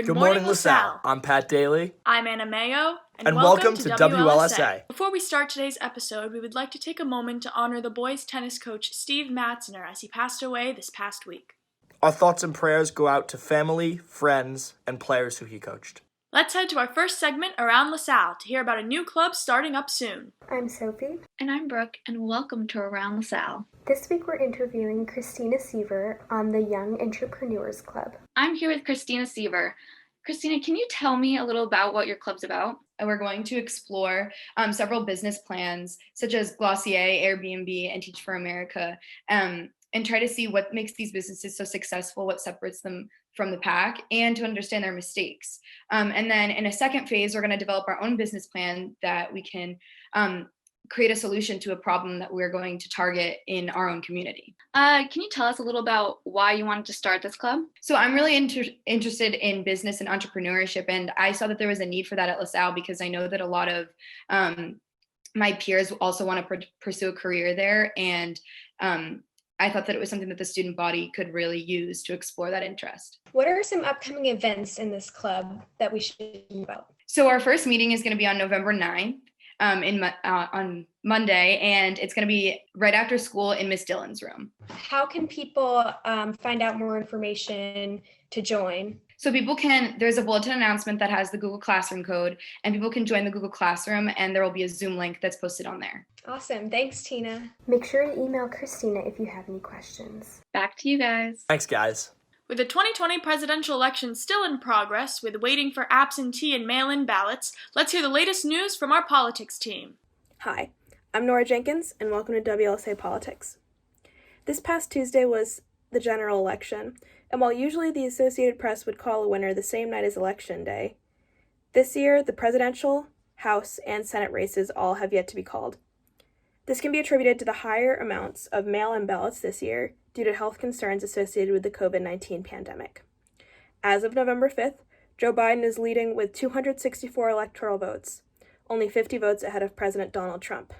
Good morning, LaSalle. I'm Pat Daly. I'm Anna Mayo. And welcome to WLSA. Before we start today's episode, we would like to take a moment to honor the boys' tennis coach Steve Matzner as he passed away this past week. Our thoughts and prayers go out to family, friends, and players who he coached. Let's head to our first segment around LaSalle to hear about a new club starting up soon. I'm Sophie. And I'm Brooke, and welcome to Around LaSalle. This week we're interviewing Christina Seaver on the Young Entrepreneurs Club. I'm here with Christina Seaver. Christina, can you tell me a little about what your club's about? We're going to explore several business plans, such as Glossier, Airbnb, and Teach for America, and try to see what makes these businesses so successful, what separates them from the pack, and to understand their mistakes. And then in a second phase, we're going to develop our own business plan that we can create a solution to a problem that we're going to target in our own community. Can you tell us a little about why you wanted to start this club? So I'm really interested in business and entrepreneurship, and I saw that there was a need for that at LaSalle because I know that a lot of my peers also want to pursue a career there, and I thought that it was something that the student body could really use to explore that interest. What are some upcoming events in this club that we should know about? So our first meeting is going to be on November 9th on Monday, and it's going to be right after school in Miss Dillon's room. How can people find out more information to join? So people can, there's a bulletin announcement that has the Google Classroom code, and people can join the Google Classroom, and there will be a Zoom link that's posted on there. Awesome. Thanks, Tina. Make sure to email Christina if you have any questions. Back to you guys. Thanks, guys. With the 2020 presidential election still in progress, with waiting for absentee and mail-in ballots, let's hear the latest news from our politics team. Hi, I'm Nora Jenkins, and welcome to WLSA Politics. This past Tuesday was the general election, and while usually the Associated Press would call a winner the same night as Election Day, this year the presidential, House, and Senate races all have yet to be called. This can be attributed to the higher amounts of mail-in ballots this year due to health concerns associated with the COVID-19 pandemic. As of November 5th, Joe Biden is leading with 264 electoral votes, only 50 votes ahead of President Donald Trump.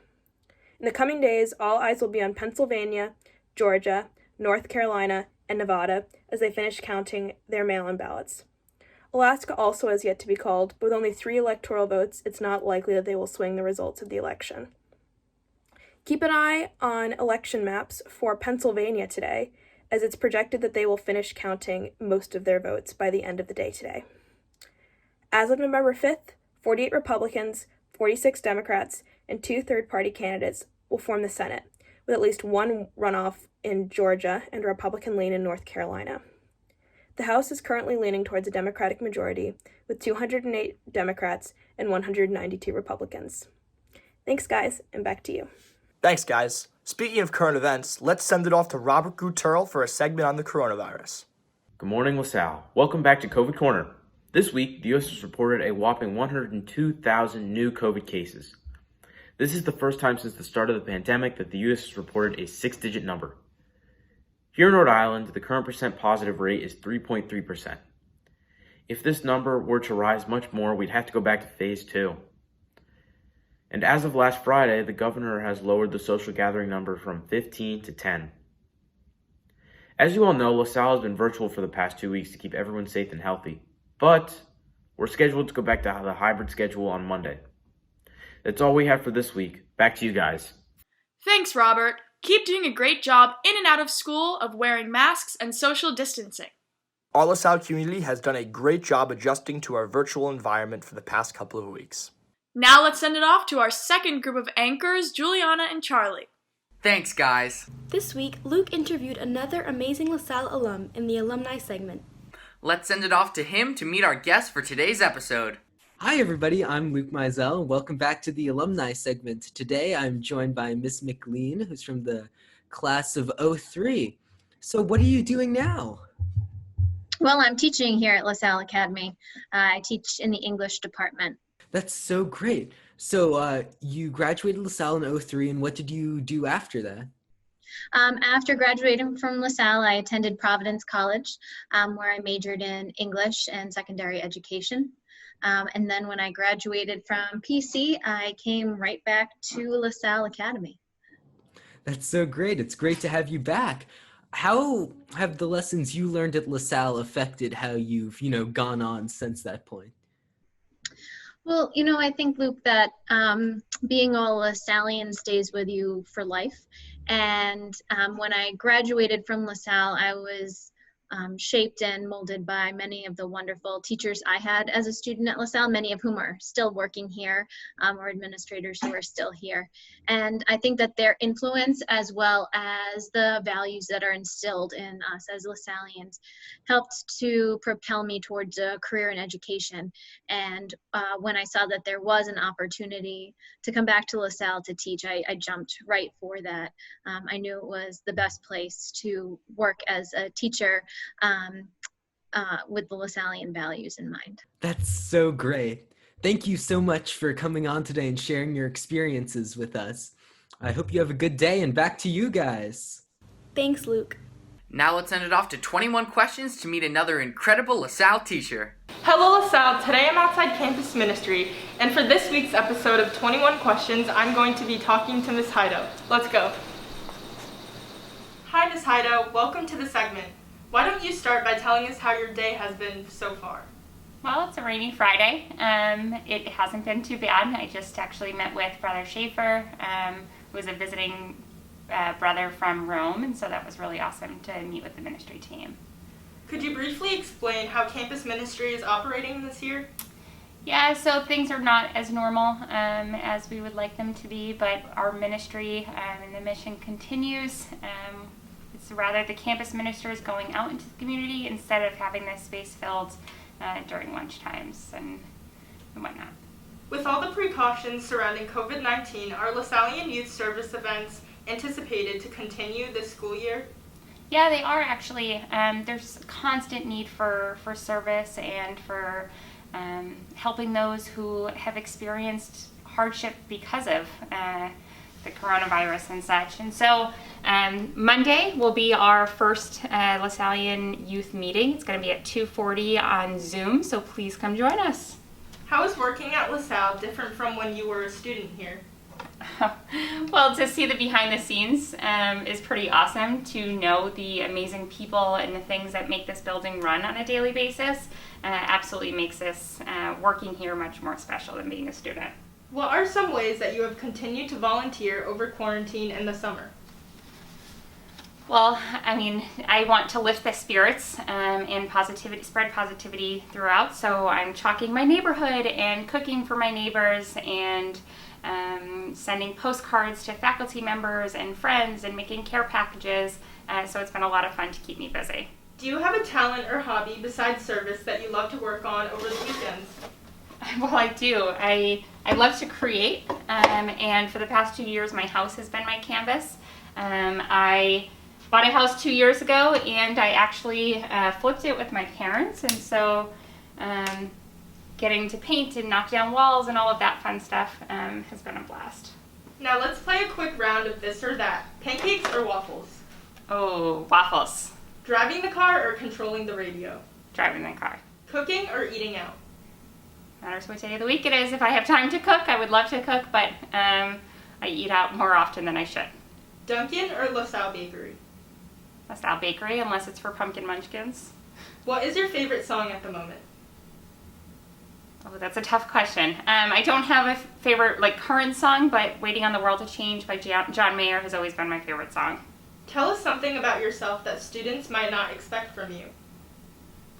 In the coming days, all eyes will be on Pennsylvania, Georgia, North Carolina, and Nevada as they finish counting their mail-in ballots. Alaska also has yet to be called, but with only 3 electoral votes, it's not likely that they will swing the results of the election. Keep an eye on election maps for Pennsylvania today, as it's projected that they will finish counting most of their votes by the end of the day today. As of November 5th, 48 Republicans, 46 Democrats, and 2 third-party candidates will form the Senate, with at least one runoff in Georgia and a Republican lean in North Carolina. The House is currently leaning towards a Democratic majority, with 208 Democrats and 192 Republicans. Thanks, guys, and back to you. Thanks, guys. Speaking of current events, let's send it off to Robert Guterl for a segment on the coronavirus. Good morning, LaSalle. Welcome back to COVID Corner. This week, the U.S. has reported a whopping 102,000 new COVID cases. This is the first time since the start of the pandemic that the U.S. has reported a 6-digit number. Here in Rhode Island, the current percent positive rate is 3.3%. If this number were to rise much more, we'd have to go back to phase 2. And as of last Friday, the governor has lowered the social gathering number from 15 to 10. As you all know, LaSalle has been virtual for the past 2 weeks to keep everyone safe and healthy. But we're scheduled to go back to the hybrid schedule on Monday. That's all we have for this week. Back to you guys. Thanks, Robert. Keep doing a great job in and out of school of wearing masks and social distancing. Our LaSalle community has done a great job adjusting to our virtual environment for the past couple of weeks. Now let's send it off to our second group of anchors, Juliana and Charlie. Thanks, guys. This week, Luke interviewed another amazing LaSalle alum in the Alumni Segment. Let's send it off to him to meet our guest for today's episode. Hi, everybody. I'm Luke Mizell. Welcome back to the Alumni Segment. Today, I'm joined by Miss McLean, who's from the class of '03. So what are you doing now? Well, I'm teaching here at LaSalle Academy. I teach in the English department. That's so great. So you graduated LaSalle in '03, and what did you do after that? After graduating from LaSalle, I attended Providence College, where I majored in English and secondary education. And then when I graduated from PC, I came right back to LaSalle Academy. That's so great. It's great to have you back. How have the lessons you learned at LaSalle affected how you've, gone on since that point? Well, I think, Luke, that being a LaSallian stays with you for life. And when I graduated from LaSalle, I was shaped and molded by many of the wonderful teachers I had as a student at LaSalle, many of whom are still working here, or administrators who are still here. And I think that their influence, as well as the values that are instilled in us as LaSallians, helped to propel me towards a career in education. And when I saw that there was an opportunity to come back to LaSalle to teach, I jumped right for that. I knew it was the best place to work as a teacher with the Lasallian values in mind. That's so great. Thank you so much for coming on today and sharing your experiences with us. I hope you have a good day, and back to you guys. Thanks, Luke. Now let's send it off to 21 questions to meet another incredible LaSalle teacher. Hello LaSalle, today I'm outside campus ministry, and for this week's episode of 21 Questions, I'm going to be talking to Ms. Heido. Let's go. Hi Ms. Heido, welcome to the segment. Why don't you start by telling us how your day has been so far? Well, it's a rainy Friday. It hasn't been too bad. I just actually met with Brother Schaefer, who was a visiting brother from Rome, and so that was really awesome to meet with the ministry team. Could you briefly explain how campus ministry is operating this year? Yeah, so things are not as normal as we would like them to be, but our ministry and the mission continues. It's rather the campus ministers going out into the community instead of having this space filled during lunch times and whatnot. With all the precautions surrounding COVID-19, are Lasallian Youth Service events anticipated to continue this school year? Yeah, they are actually. There's a constant need for service and for helping those who have experienced hardship because of the coronavirus and such. And so Monday will be our first Lasallian youth meeting. It's going to be at 2:40 on Zoom, so please come join us. How is working at LaSalle different from when you were a student here? Well, to see the behind the scenes is pretty awesome. To know the amazing people and the things that make this building run on a daily basis absolutely makes this working here much more special than being a student. What are some ways that you have continued to volunteer over quarantine in the summer? Well, I mean, I want to lift the spirits and positivity, spread positivity throughout. So I'm chalking my neighborhood and cooking for my neighbors and sending postcards to faculty members and friends and making care packages. So it's been a lot of fun to keep me busy. Do you have a talent or hobby besides service that you love to work on over the weekends? Well, I do. I love to create, and for the past 2 years, my house has been my canvas. I bought a house 2 years ago, and I actually flipped it with my parents, and so getting to paint and knock down walls and all of that fun stuff has been a blast. Now let's play a quick round of this or that. Pancakes or waffles? Oh, waffles. Driving the car or controlling the radio? Driving the car. Cooking or eating out? Matters what day of the week it is. If I have time to cook, I would love to cook, but I eat out more often than I should. Dunkin' or LaSalle Bakery? LaSalle Bakery, unless it's for pumpkin munchkins. What is your favorite song at the moment? Oh, that's a tough question. I don't have a favorite current song, but Waiting on the World to Change by John Mayer has always been my favorite song. Tell us something about yourself that students might not expect from you.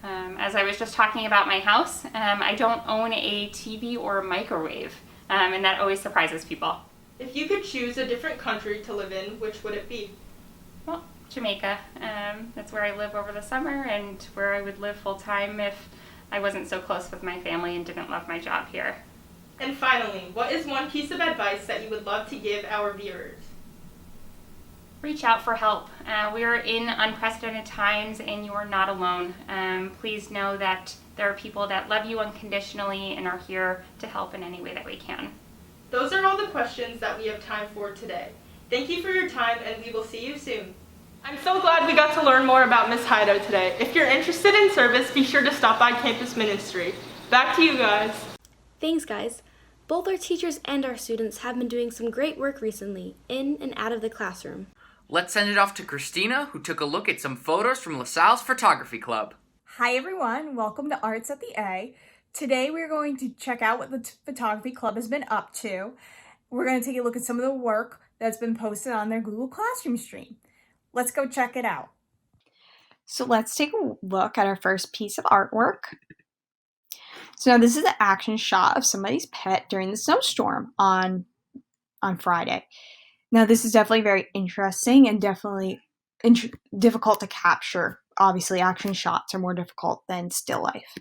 As I was just talking about my house, I don't own a TV or a microwave, and that always surprises people. If you could choose a different country to live in, which would it be? Well, Jamaica. That's where I live over the summer and where I would live full time if I wasn't so close with my family and didn't love my job here. And finally, what is one piece of advice that you would love to give our viewers? Reach out for help. We are in unprecedented times and you are not alone. Please know that there are people that love you unconditionally and are here to help in any way that we can. Those are all the questions that we have time for today. Thank you for your time and we will see you soon. I'm so glad we got to learn more about Ms. Heido today. If you're interested in service, be sure to stop by campus ministry. Back to you guys. Thanks, guys. Both our teachers and our students have been doing some great work recently, in and out of the classroom. Let's send it off to Christina, who took a look at some photos from LaSalle's photography club. Hi everyone, welcome to Arts at the A. Today we're going to check out what the photography club has been up to. We're going to take a look at some of the work that's been posted on their Google Classroom stream. Let's go check it out. So let's take a look at our first piece of artwork. So now this is an action shot of somebody's pet during the snowstorm on Friday. Now this is definitely very interesting and definitely difficult to capture. Obviously, action shots are more difficult than still life.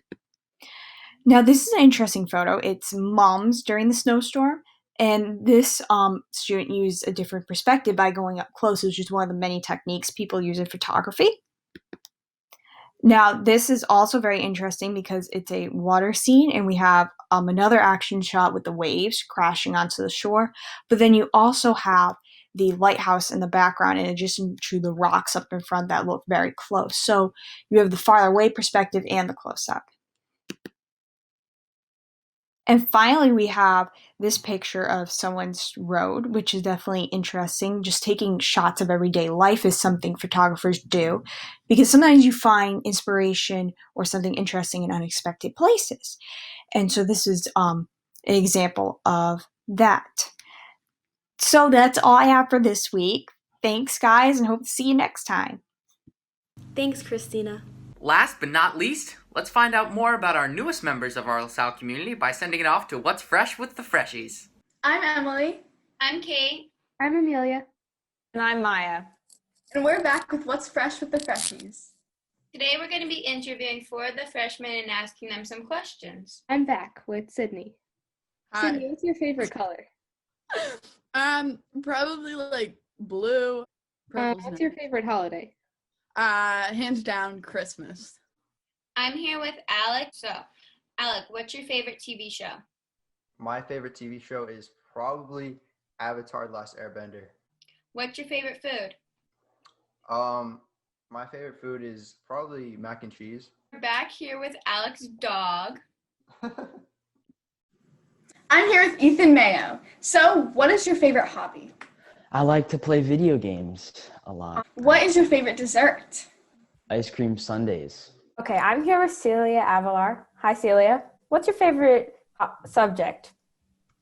Now this is an interesting photo. It's moms during the snowstorm, and this student used a different perspective by going up close, which is one of the many techniques people use in photography. Now, this is also very interesting because it's a water scene, and we have another action shot with the waves crashing onto the shore. But then you also have the lighthouse in the background in addition to the rocks up in front that look very close. So you have the farther away perspective and the close-up. And finally, we have this picture of someone's road, which is definitely interesting. Just taking shots of everyday life is something photographers do, because sometimes you find inspiration or something interesting in unexpected places. And so this is an example of that. So that's all I have for this week. Thanks, guys, and hope to see you next time. Thanks, Christina. Last but not least, let's find out more about our newest members of our LaSalle community by sending it off to What's Fresh with the Freshies. I'm Emily. I'm Kate. I'm Amelia. And I'm Maya. And we're back with What's Fresh with the Freshies. Today we're going to be interviewing 4 of the freshmen and asking them some questions. I'm back with Sydney. Hi. Sydney, what's your favorite color? Probably like blue. What's your favorite holiday? Hands down, Christmas. I'm here with Alec. So, Alec, what's your favorite TV show? My favorite TV show is probably Avatar: The Last Airbender. What's your favorite food? My favorite food is probably mac and cheese. We're back here with Alec's dog. I'm here with Ethan Mayo. So, what is your favorite hobby? I like to play video games a lot. What is your favorite dessert? Ice cream sundaes. Okay, I'm here with Celia Avalar. Hi, Celia. What's your favorite subject?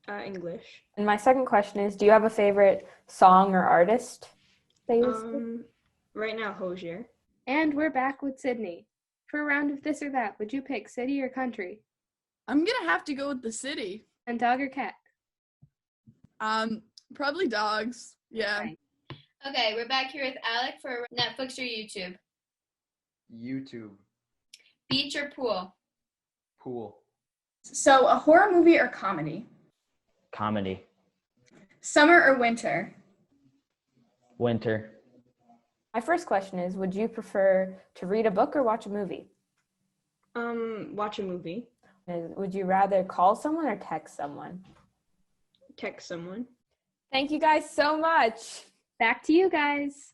English. And my second question is, do you have a favorite song or artist that you listen to? Right now, Hosier. And we're back with Sydney. For a round of this or that, would you pick city or country? I'm gonna have to go with the city. And dog or cat? Probably dogs. Yeah. Okay, we're back here with Alec for Netflix or YouTube. YouTube. Beach or pool? Pool. So, a horror movie or comedy? Comedy. Summer or winter? Winter. My first question is, would you prefer to read a book or watch a movie? Watch a movie. Would you rather call someone or text someone? Text someone. Thank you guys so much. Back to you guys.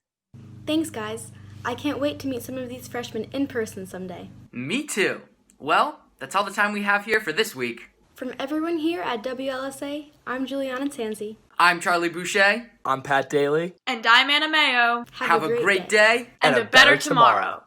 Thanks, guys. I can't wait to meet some of these freshmen in person someday. Me too. Well, that's all the time we have here for this week. From everyone here at WLSA, I'm Juliana Tanzi. I'm Charlie Boucher. I'm Pat Daly. And I'm Anna Mayo. Have a great day and a better tomorrow.